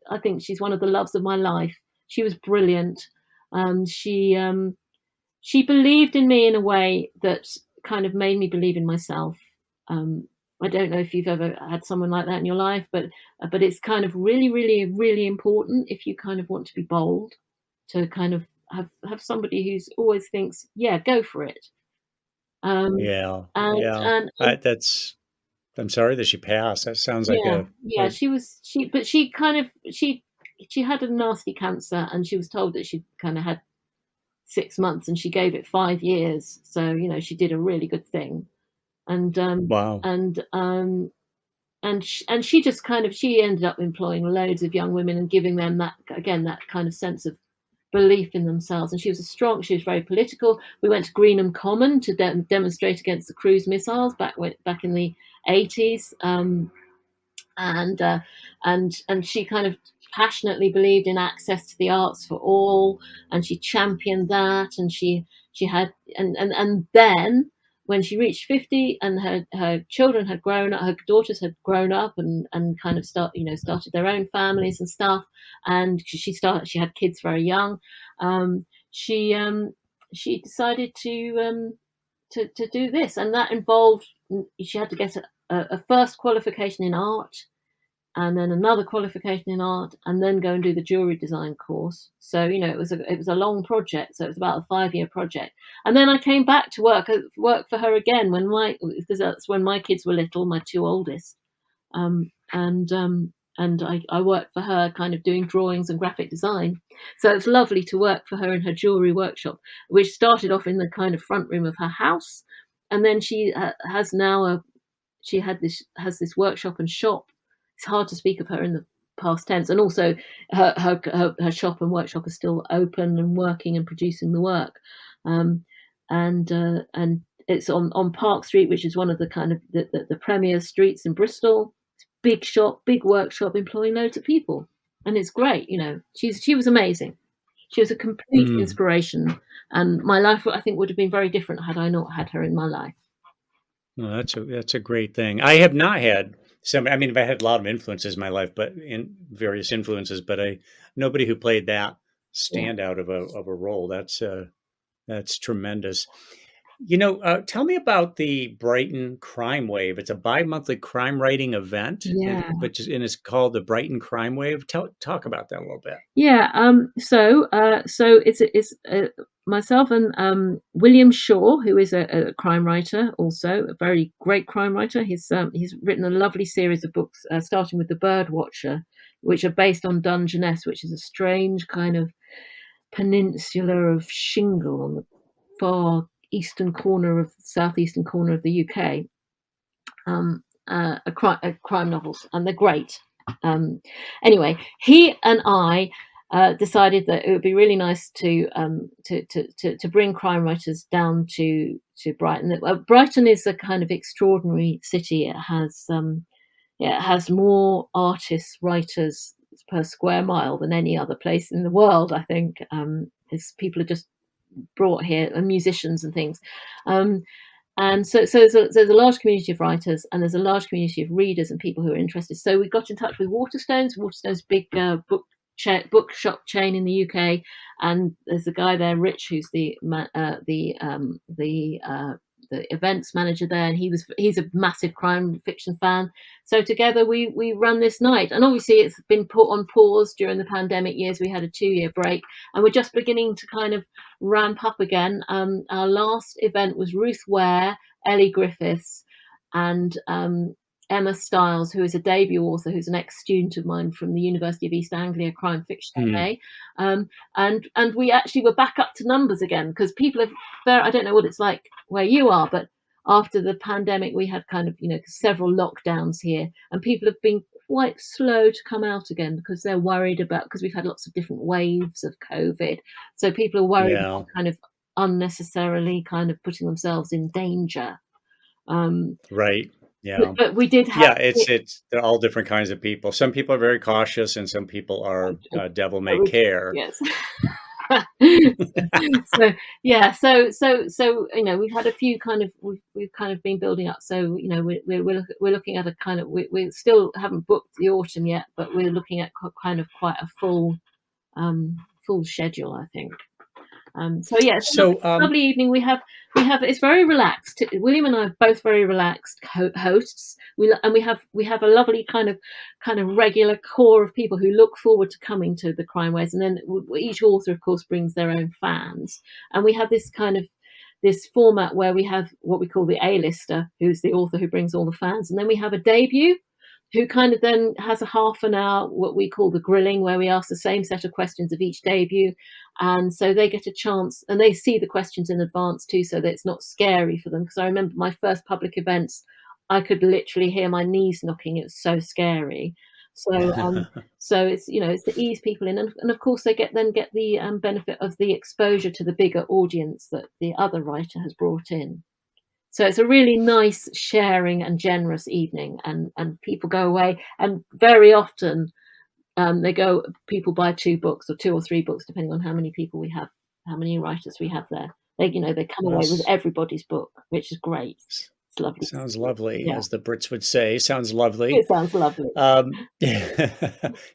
I think she's one of the loves of my life. She was brilliant. Um, she um, she believed in me in a way that kind of made me believe in myself. Um, I don't know if you've ever had someone like that in your life, but it's kind of really, really, really important if you kind of want to be bold, to kind of have somebody who's always thinks, yeah, go for it. Um, Yeah, and yeah. and I'm sorry that she passed. That sounds like Yeah, yeah, but she had a nasty cancer, and she was told that she kind of had 6 months, and she gave it 5 years. So, she did a really good thing. And, wow. and, and she just kind of, she ended up employing loads of young women and giving them that, again, that kind of sense of belief in themselves. And she was very political. We went to Greenham Common to demonstrate against the cruise missiles back in the 80s. And and she kind of passionately believed in access to the arts for all, and she championed that. And she had and then when she reached 50 and her children had grown up, her daughters had grown up and kind of started their own families and stuff, and she had kids very young. Um, she um, she decided to do this, and that involved, she had to get a first qualification in art, and then another qualification in art, and then go and do the jewelry design course. So it was a long project. So it was about a 5-year project, and then I came back to work for her again because that's when my kids were little, my two oldest, and I worked for her, kind of doing drawings and graphic design. So it's lovely to work for her in her jewelry workshop, which started off in the kind of front room of her house, and then she has now has this workshop and shop. It's hard to speak of her in the past tense, and also her shop and workshop are still open and working and producing the work. Um, and it's on Park Street, which is one of the kind of the premier streets in Bristol. It's a big shop, big workshop, employing loads of people, and it's great. She was amazing. She was a complete Mm. inspiration, and my life, I think, would have been very different had I not had her in my life. Well, that's a great thing. I have not had some. I mean, I've had a lot of influences in my life, but in various influences, but nobody who played that Yeah. standout of a role. That's tremendous. Tell me about the Brighton Crime Wave. It's a bi-monthly crime writing event, Yeah. and it's called the Brighton Crime Wave. Talk about that a little bit. Yeah. So it's myself and William Shaw, who is a crime writer, also a very great crime writer. He's written a lovely series of books, starting with The Bird Watcher, which are based on Dungeness, which is a strange kind of peninsula of shingle on the far southeastern corner of the UK. Crime novels, and they're great. Anyway, he and I decided that it would be really nice to bring crime writers down to Brighton. Brighton is a kind of extraordinary city. It has more artists, writers per square mile than any other place in the world, I think. People are just brought here, and musicians and things. Um, and so there's a large community of writers, and there's a large community of readers and people who are interested. So we got in touch with Waterstone's big bookshop chain in the UK, and there's a guy there, Rich, who's the the events manager there, and he's a massive crime fiction fan. So together we run this night, and obviously it's been put on pause during the pandemic years. We had a 2-year break, and we're just beginning to kind of ramp up again. Our last event was Ruth Ware, Ellie Griffiths, and Emma Stiles, who is a debut author, who's an ex-student of mine from the University of East Anglia, crime fiction MA. And we actually were back up to numbers again, because people have, I don't know what it's like where you are, but after the pandemic, we had kind of, several lockdowns here, and people have been quite slow to come out again because they're worried about, because we've had lots of different waves of COVID. So people are worried about kind of unnecessarily kind of putting themselves in danger. Right. Yeah. But we did have. Yeah, they're all different kinds of people. Some people are very cautious, and some people are devil may care. Yes. So we've had a few kind of, we've kind of been building up. So we're looking at a kind of, we still haven't booked the autumn yet, but we're looking at kind of quite a full schedule, I think. It's a lovely evening. We have it's very relaxed. William and I are both very relaxed hosts. We have a lovely kind of regular core of people who look forward to coming to the Crime Waves, and then each author, of course, brings their own fans. And we have this format where we have what we call the A-lister, who's the author who brings all the fans, and then we have a debut who kind of then has a half an hour, what we call the grilling, where we ask the same set of questions of each debut. And so they get a chance, and they see the questions in advance too, so that it's not scary for them. Because I remember my first public events, I could literally hear my knees knocking. It was so scary. So so it's it's to ease people in, and of course they get the benefit of the exposure to the bigger audience that the other writer has brought in. So it's a really nice, sharing and generous evening, and people go away, and very often people buy 2 books or 2 or 3 books, depending on how many people we have, how many writers we have there. They come away with everybody's book, which is great. It's lovely. Sounds lovely, as the Brits would say. Sounds lovely. It sounds lovely.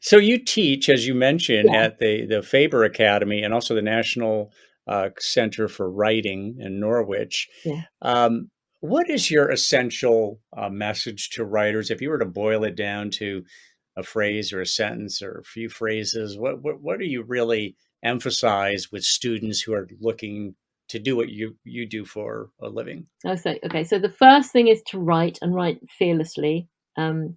So you teach, as you mentioned, at the Faber Academy and also the National Center for Writing in Norwich. What is your essential message to writers? If you were to boil it down to a phrase or a sentence or a few phrases, what do you really emphasize with students who are looking to do what you do for a living? Okay. So the first thing is to write, and write fearlessly. To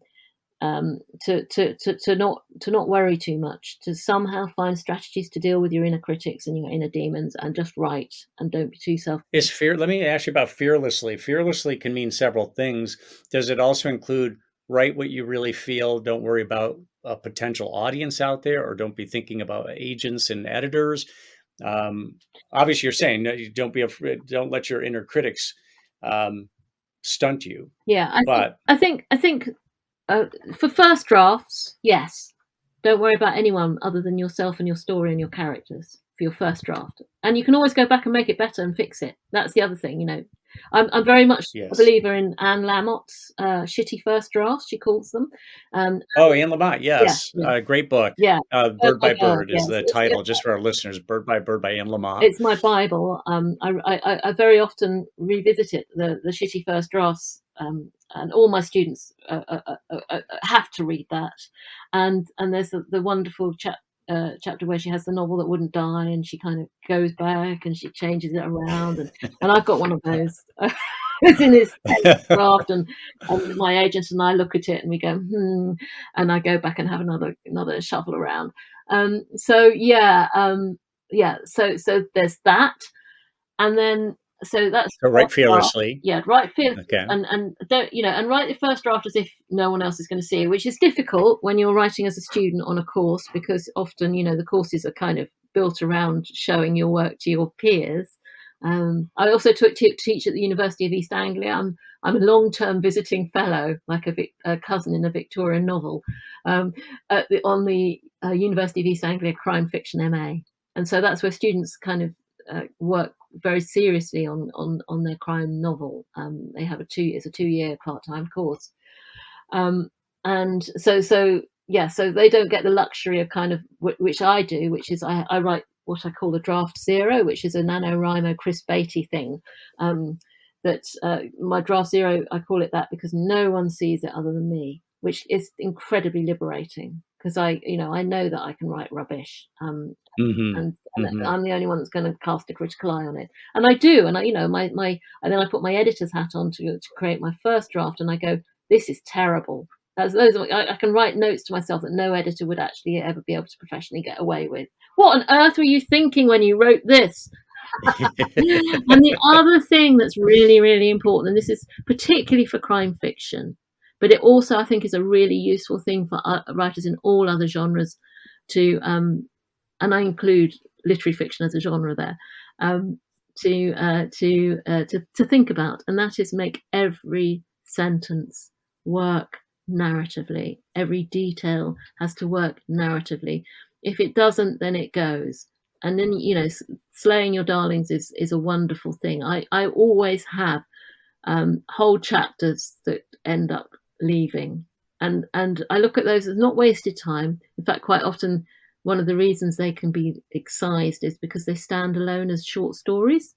not worry too much, to somehow find strategies to deal with your inner critics and your inner demons, and just write, and don't be too self. Let me ask you about fearlessly. Fearlessly can mean several things. Does it also include write what you really feel? Don't worry about a potential audience out there, or don't be thinking about agents and editors. Obviously, you're saying no, don't be afraid. Don't let your inner critics stunt you. Yeah, I think. For first drafts, yes. Don't worry about anyone other than yourself and your story and your characters for your first draft. And you can always go back and make it better and fix it. That's the other thing, I'm very much a believer in Anne Lamott's shitty first drafts, she calls them. Anne Lamott, yes. Great book. Yeah. Bird by Bird is the title, just for our listeners. Bird by Bird by Anne Lamott. It's my Bible. I very often revisit it, the shitty first drafts. And all my students have to read that. And there's the wonderful chapter where she has the novel that wouldn't die, and she kind of goes back and she changes it around. And I've got one of those. It's in this draft, and my agent and I look at it and we go, and I go back and have another shuffle around. So there's that. And then so that's write fearlessly. Write fearlessly. Okay. And don't and write the first draft as if no one else is going to see it, which is difficult when you're writing as a student on a course, because often the courses are kind of built around showing your work to your peers. I also teach at the University of East Anglia. I'm a long-term visiting fellow, like a cousin in a Victorian novel, on the University of East Anglia crime fiction MA, and so that's where students kind of work very seriously on their crime novel. They have it's a 2-year part-time course, and so they don't get the luxury of kind of which I do, which is I write what I call a draft zero, which is a NaNoWriMo Chris Beatty thing, my draft zero, I call it that because no one sees it other than me, which is incredibly liberating because I know that I can write rubbish, Mm-hmm. and Mm-hmm. I'm the only one that's going to cast a critical eye on it, and I do, and and then I put my editor's hat on to create my first draft, and I go, this is terrible. I can write notes to myself that no editor would actually ever be able to professionally get away with. What on earth were you thinking when you wrote this? And the other thing that's really, really important, and this is particularly for crime fiction, but it also I think is a really useful thing for writers in all other genres to, and I include literary fiction as a genre there, to think about, and that is make every sentence work narratively. Every detail has to work narratively. If it doesn't, then it goes. And then slaying your darlings is a wonderful thing. I always have whole chapters that end up leaving, and I look at those as not wasted time. In fact, quite often one of the reasons they can be excised is because they stand alone as short stories,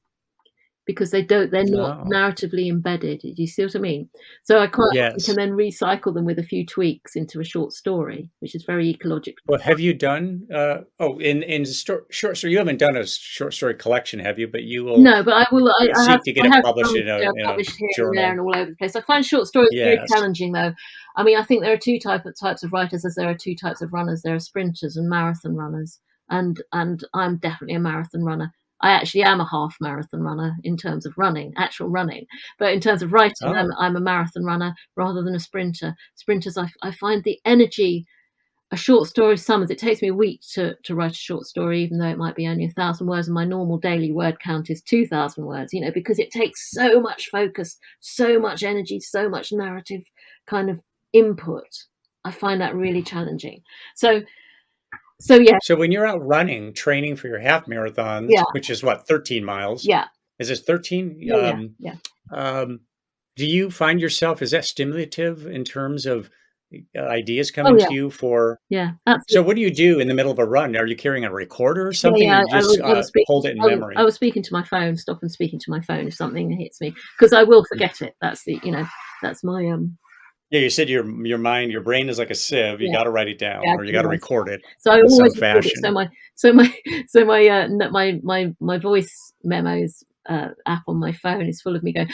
because they're not Oh, narratively embedded. Do you see what I mean? So I quite often yes. can then recycle them with a few tweaks into a short story, which is very ecologically. Well, have you done, in short story, you haven't done a short story collection, have you? But you will No, but I will. seek to get I it have published some in a published here and there journal. and all over the place. I find short stories very Yes. challenging, though. I mean, I think there are two types of writers, as there are two types of runners. There are sprinters and marathon runners, and I'm definitely a marathon runner. I actually am a half marathon runner in terms of running, actual running, but in terms of writing, Oh, I'm a marathon runner rather than a sprinter. Sprinters, I find the energy. A short story summons. It takes me a week to write a short story, even though it might be only 1,000 words, and my normal daily word count is 2,000 words. Because it takes so much focus, so much energy, so much narrative kind of input. I find that really challenging. So yeah, so when you're out running, training for your half marathons, yeah, which is what, 13 miles? yeah, Is it 13? yeah, yeah. Um, do you find yourself, is that stimulative in terms of ideas Oh coming yeah, to you for? yeah, So absolutely. what do you do in the middle of a run? Are you carrying a recorder or Yeah, something, or yeah. you just hold it in I memory? was speaking to my phone. Stop and speaking to my phone if something hits me, because I will forget it. That's my Yeah, you said your brain is like a sieve. You yeah. got to write it down, Yeah, or you got to otherwise. record it So I in some always record it. fashion. My voice memos app on my phone is full of me going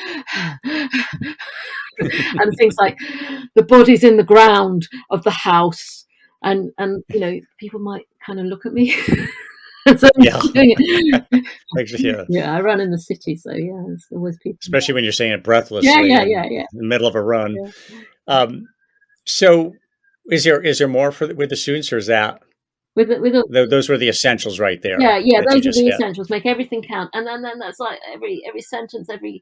and things like the body's in the ground of the house, and people might kind of look at me. So I'm Yeah, doing it. actually, yeah. Yeah, I run in the city, so yeah, there's always people. Especially when you're saying it Yeah, breathlessly yeah, in yeah, yeah, the middle of a run. yeah. Um, so, is there more with the students, or is that With those were the essentials right Yeah, there yeah, that you those are just the hit? essentials. Make everything count, and then that's like every sentence, every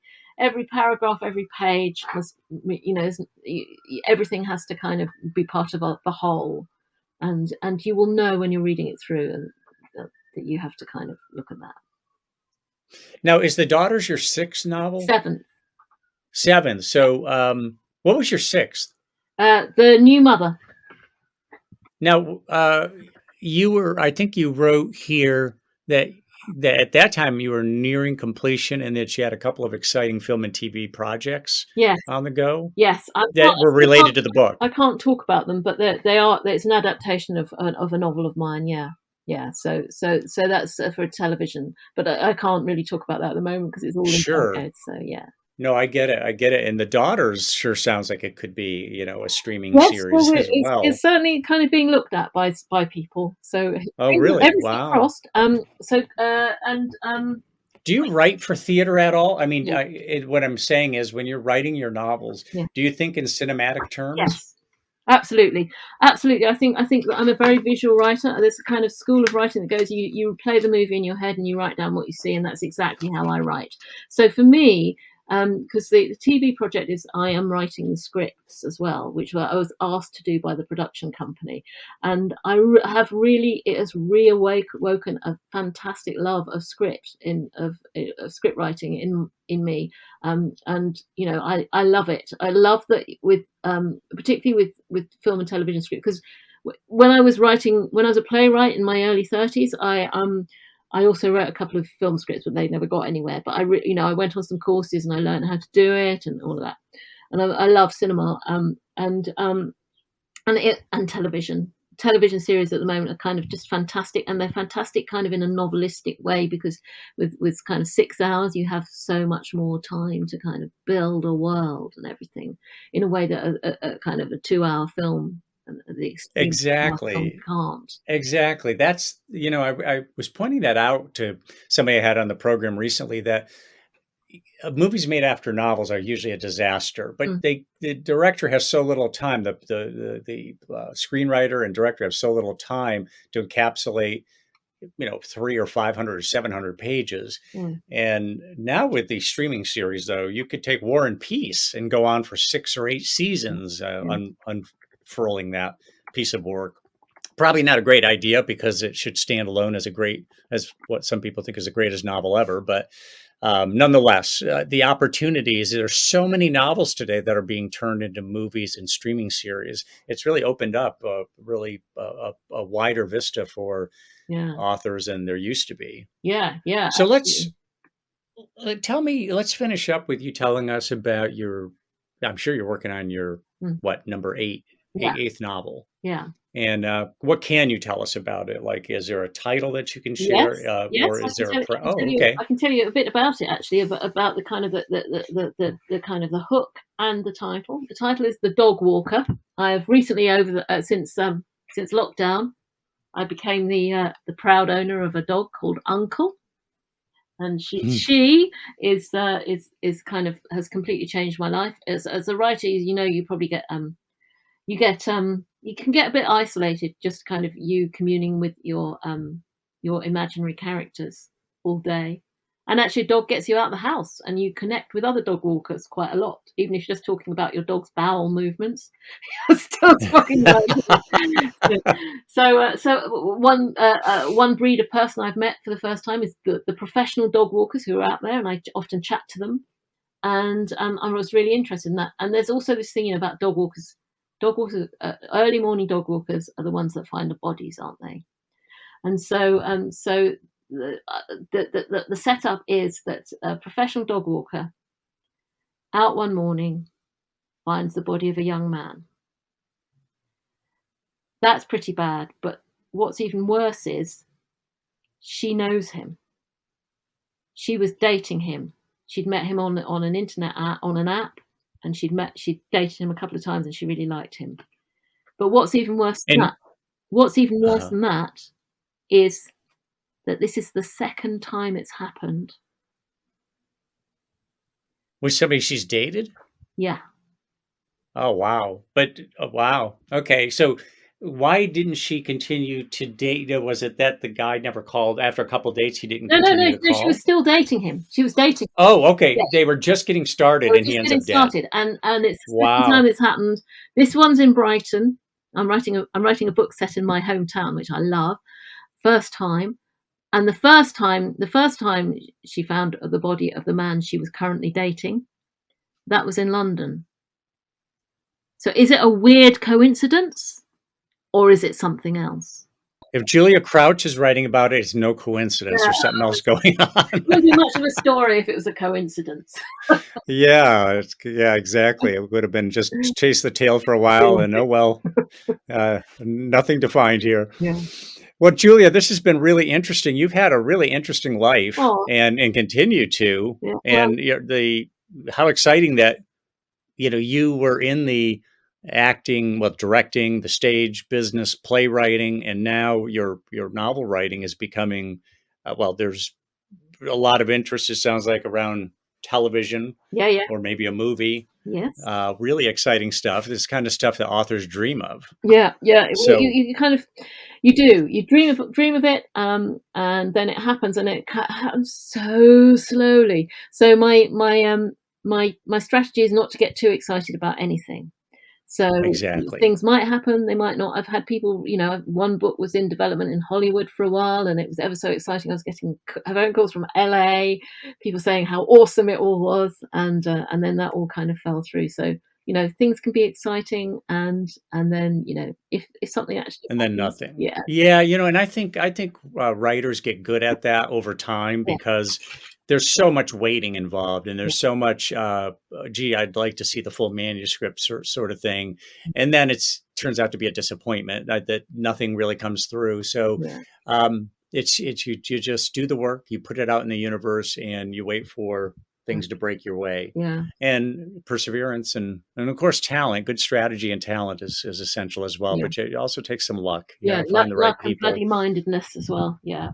paragraph, every page must, everything has to kind of be part of the whole, and you will know when you're reading it through, and that you have to kind of look at that. Now, is the Daughters your sixth novel? Seventh, Seventh. So, what was your sixth? the new mother. Now, I think you wrote here that at that time you were nearing completion and that you had a couple of exciting film and TV projects Yes, on the go yes. that were related to the book. I can't talk about them, but they are. It's an adaptation of a novel of mine. Yeah, yeah. So that's for television, but I can't really talk about that at the moment because it's all in Sure. progress. So yeah. No, I get it. I get it. And the Daughters sure sounds like it could be, a streaming Yes, well, series as it's well. certainly kind of being looked at by people. So Oh, really? everything Wow. crossed. And Do you write for theater at all? I mean, yeah, what I'm saying is when you're writing your novels, yeah. do you think in cinematic terms? Yes, absolutely, absolutely. I think that I'm a very visual writer. There's a kind of school of writing that goes you play the movie in your head and you write down what you see, and that's exactly how I write. So for me, because the TV project is I am writing the scripts as well, which I was asked to do by the production company, and have really it has reawoken a fantastic love of script writing in me, and I love it. I love that with particularly with film and television script, because when I was a playwright in my early 30s, I also wrote a couple of film scripts, but they never got anywhere. But I went on some courses and I learned how to do it and all of that. And I love cinema and television series at the moment are kind of just fantastic, and they're fantastic kind of in a novelistic way, because with kind of 6 hours you have so much more time to kind of build a world and everything in a way that a kind of a 2-hour film and the extreme film Exactly. can't. Exactly. That's, I was pointing that out to somebody I had on the program recently, that movies made after novels are usually a disaster, but the director has so little time. The screenwriter and director have so little time to encapsulate, 300 or 500 or 700 pages. And now with the streaming series, though, you could take War and Peace and go on for 6 or 8 seasons, unfurling that piece of work. Probably not a great idea, because it should stand alone as what some people think is the greatest novel ever. But nonetheless, the opportunities, there's so many novels today that are being turned into movies and streaming series. It's really opened up a wider vista for authors than there used to be. Yeah. So let's finish up with you telling us about I'm sure you're working on your, number 8th novel. Yeah. And what can you tell us about it? Like, is there a title that you can share? Yes, or is there okay. I can tell you a bit about it, actually, about the kind of the kind of the hook and the title. The title is The Dog Walker. I've recently, since lockdown, I became the proud owner of a dog called Uncle, and she is kind of has completely changed my life as a writer. You probably get you can get a bit isolated, just kind of you communing with your imaginary characters all day. And actually, a dog gets you out of the house, and you connect with other dog walkers quite a lot, even if you're just talking about your dog's bowel movements. You're still talking about So one breed of person I've met for the first time is the professional dog walkers who are out there, and I often chat to them, and I was really interested in that. And there's also this thing about dog walkers. Dog walkers, early morning dog walkers are the ones that find the bodies, aren't they? And so the setup is that a professional dog walker out one morning finds the body of a young man. That's pretty bad, but what's even worse is she knows him. She was dating him. She'd met him on an internet on an app. And she'd dated him a couple of times, and she really liked him. But what's even worse than that is that this is the second time it's happened. With somebody she's dated? Yeah. Oh, wow. But, wow. Okay. So why didn't she continue to date? Was it that the guy never called after a couple of dates? He didn't continue to call? She was still dating him. She was dating. Oh, okay. Yeah. They were just getting started, and he ends up dead. And it's the second time it's happened. This one's in Brighton. I'm writing a book set in my hometown, which I love. First time. And the first time she found the body of the man she was currently dating, that was in London. So is it a weird coincidence? Or is it something else? If Julia Crouch is writing about it, it's no coincidence. There's something else going on. It wouldn't be much of a story if it was a coincidence. Yeah, exactly. It would have been just chase the tail for a while and, nothing to find here. Yeah. Well, Julia, this has been really interesting. You've had a really interesting life and continue to. Yeah. And how exciting that, you were in the acting, directing, the stage business, playwriting, and now your novel writing is becoming, there's a lot of interest, it sounds like, around television, or maybe a movie. Yes. Really exciting stuff. This kind of stuff that authors dream of. Yeah. So you kind of, you do. You dream of it, and then it happens, and it happens so slowly. So my strategy is not to get too excited about anything. So things might happen, they might not. I've had people, one book was in development in Hollywood for a while, and it was ever so exciting. I was getting phone calls from LA, people saying how awesome it all was, and then that all kind of fell through. So things can be exciting, and then if something actually And then happens, nothing. yeah, Yeah, and I think writers get good at that over time yeah, because there's so much waiting involved, and yeah, there's so much, gee, I'd like to see the full manuscript sort of thing, and then it's turns out to be a disappointment that nothing really comes through. So yeah, it's you just do the work, you put it out in the universe, and you wait for yeah, things to break your way. yeah, And perseverance and of course talent, good strategy and talent is essential as well. yeah, But it also takes some luck. You got yeah. to find the Luck right and people. bloody mindedness as well. Yeah,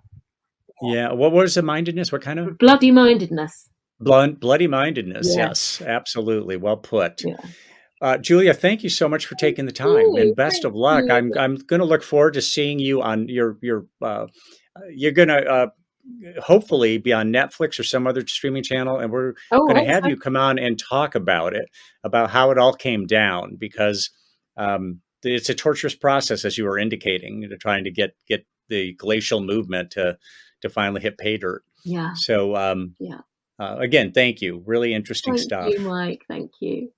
Yeah. What was the mindedness? What kind of bloody mindedness. bloody mindedness? Yeah, Yes, absolutely. Well put. yeah. Julia, thank you so much for taking the time, Oh, and best thank of luck. you. I'm going to look forward to seeing you on your you're going to hopefully be on Netflix or some other streaming channel, and we're Oh, going I to hope have so. you come on and talk about it, about how it all came down, because it's a torturous process, as you were indicating, trying to get the glacial movement to finally hit pay dirt. Yeah, So yeah. again, thank you. Really interesting Thank you, stuff. Mike. Thank you.